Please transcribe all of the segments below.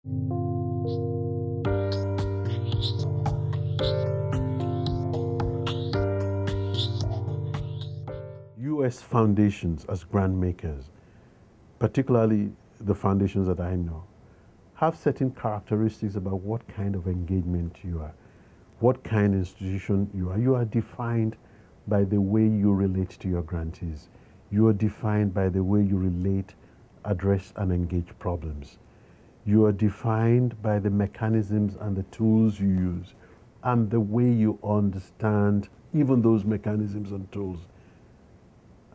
U.S. foundations as grant makers, particularly the foundations that I know, have certain characteristics about what kind of engagement you are, what kind of institution you are. You are defined by the way you relate to your grantees. You are defined by the way you relate, address, and engage problems. You are defined by the mechanisms and the tools you use and the way you understand even those mechanisms and tools.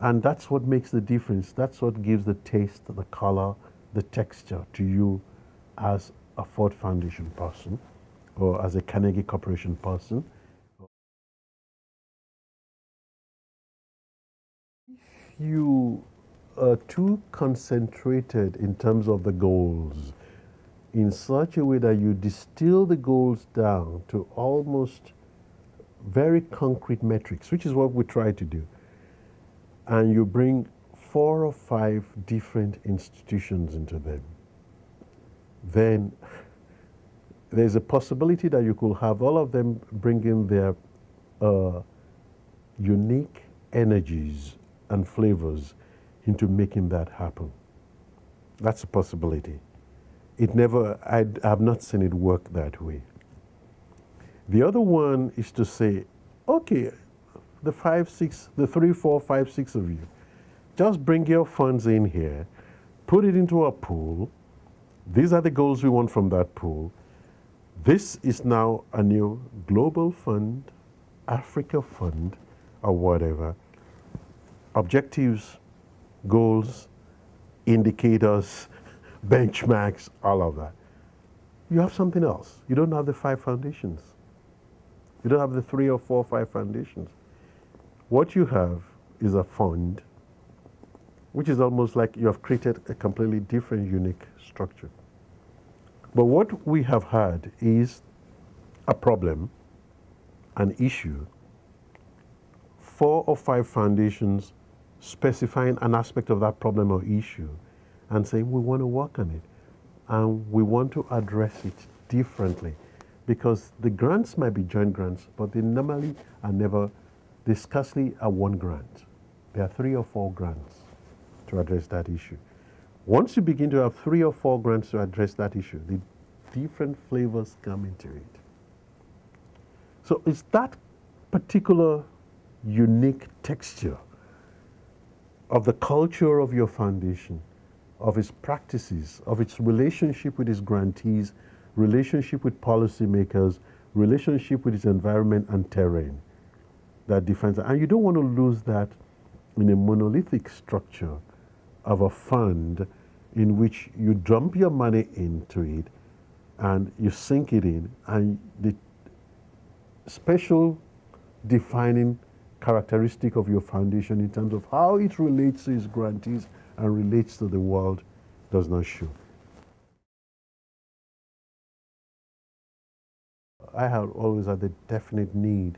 And that's what makes the difference. That's what gives the taste, the color, the texture to you as a Ford Foundation person or as a Carnegie Corporation person. If you are too concentrated in terms of the goals, in such a way that you distill the goals down to almost very concrete metrics, which is what we try to do, and you bring 4 or 5 different institutions into them, then there's a possibility that you could have all of them bringing their unique energies and flavors into making that happen. That's a possibility. I have not seen it work that way. The other one is to say, okay, the 3, 4, 5, 6 of you, just bring your funds in here, put it into a pool. These are the goals we want from that pool. This is now a new global fund, Africa fund, or whatever. Objectives, goals, indicators, benchmarks, all of that. You have something else. You don't have the 5 foundations. You don't have the 3 or 4 or 5 foundations. What you have is a fund, which is almost like you have created a completely different, unique structure. But what we have had is a problem, an issue, 4 or 5 foundations specifying an aspect of that problem or issue and saying we want to work on it and we want to address it differently, because the grants might be joint grants, but they normally are never, they scarcely are one grant. There are 3 or 4 grants to address that issue. Once you begin to have 3 or 4 grants to address that issue, the different flavors come into it. So it's that particular unique texture of the culture of your foundation, of its practices, of its relationship with its grantees, relationship with policymakers, relationship with its environment and terrain that defines it. And you don't want to lose that in a monolithic structure of a fund in which you dump your money into it and you sink it in, and the special defining characteristic of your foundation in terms of how it relates to its grantees and relates to the world does not show. I have always had the definite need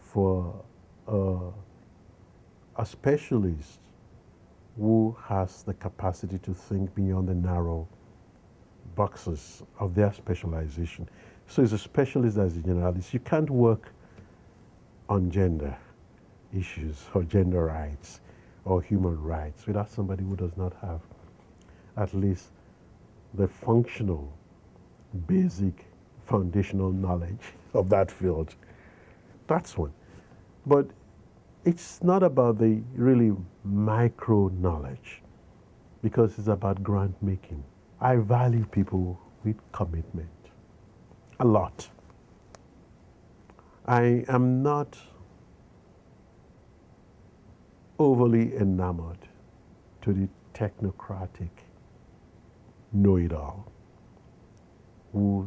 for a specialist who has the capacity to think beyond the narrow boxes of their specialization. So as a specialist, as a generalist, you can't work on gender issues or gender rights or human rights without somebody who does not have at least the functional, basic, foundational knowledge of that field. That's one. But it's not about the really micro knowledge, because it's about grant making. I value people with commitment a lot. I am not overly enamored to the technocratic know-it-all who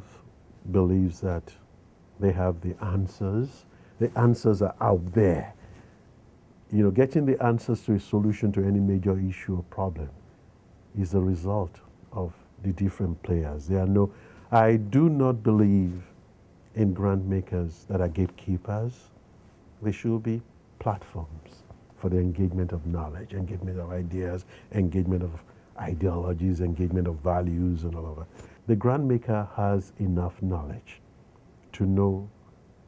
believes that they have the answers. The answers are out there. You know, getting the answers to a solution to any major issue or problem is a result of the different players. I do not believe in grant makers that are gatekeepers. They should be platforms for the engagement of knowledge, engagement of ideas, engagement of ideologies, engagement of values, and all of that. The grant maker has enough knowledge to know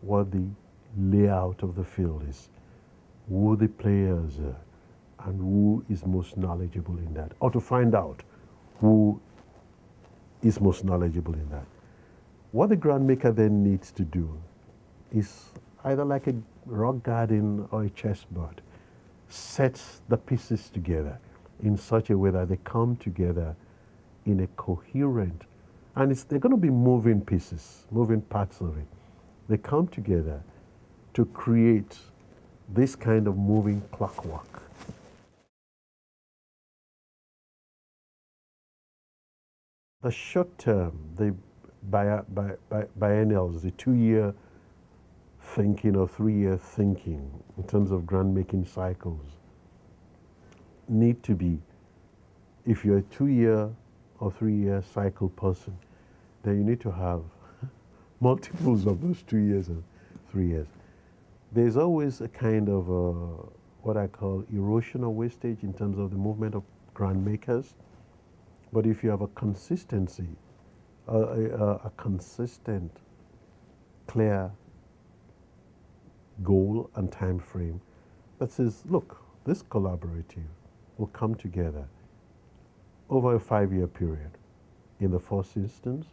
what the layout of the field is, who the players are, and who is most knowledgeable in that, or to find out who is most knowledgeable in that. What the grant maker then needs to do is either like a rock garden or a chessboard, set the pieces together in such a way that they come together in a coherent, and they're going to be moving pieces, moving parts of it. They come together to create this kind of moving clockwork. The short term, the biennials, the 2-year thinking or 3-year thinking in terms of grant making cycles need to be, if you're a 2-year or 3-year cycle person, then you need to have multiples of those 2 years and 3 years. There's always a kind of what I call erosion or wastage in terms of the movement of grant makers. But if you have a consistency, a consistent, clear goal and time frame that says, look, this collaborative will come together over a 5-year period in the first instance,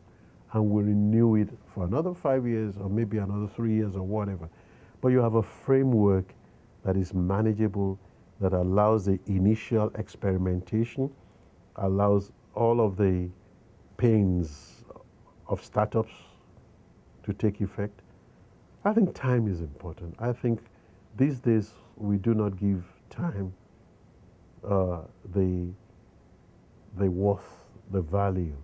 and we'll renew it for another 5 years or maybe another 3 years or whatever. But you have a framework that is manageable, that allows the initial experimentation, allows all of the pains of startups to take effect. I think time is important. I think these days we do not give time the worth, the value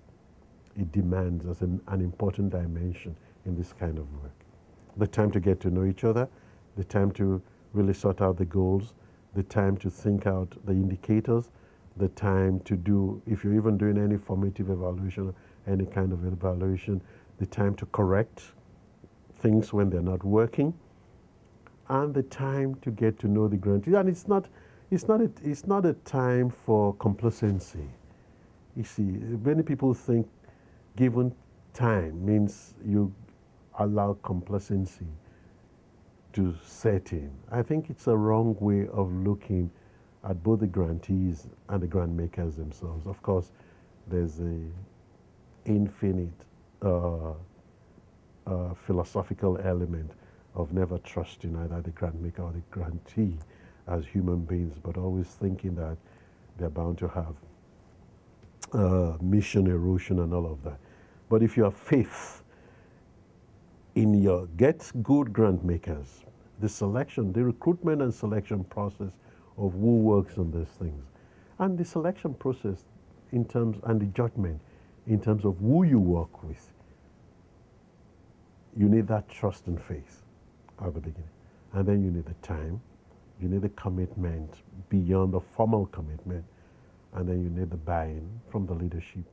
it demands as an important dimension in this kind of work. The time to get to know each other, the time to really sort out the goals, the time to think out the indicators, the time to do, if you're even doing any formative evaluation, any kind of evaluation, the time to correct things when they're not working, and the time to get to know the grantee. And it's not a time for complacency. You see, many people think given time means you allow complacency to set in. I think it's a wrong way of looking at both the grantees and the grant makers themselves. Of course, there's an infinite philosophical element of never trusting either the grant maker or the grantee as human beings, but always thinking that they're bound to have mission erosion and all of that. But if you have faith in your good grant makers, the selection, the recruitment and selection process of who works on these things, and the selection process in terms, and the judgment in terms of who you work with, you need that trust and faith at the beginning. And then you need the time, you need the commitment beyond the formal commitment, and then you need the buy-in from the leadership.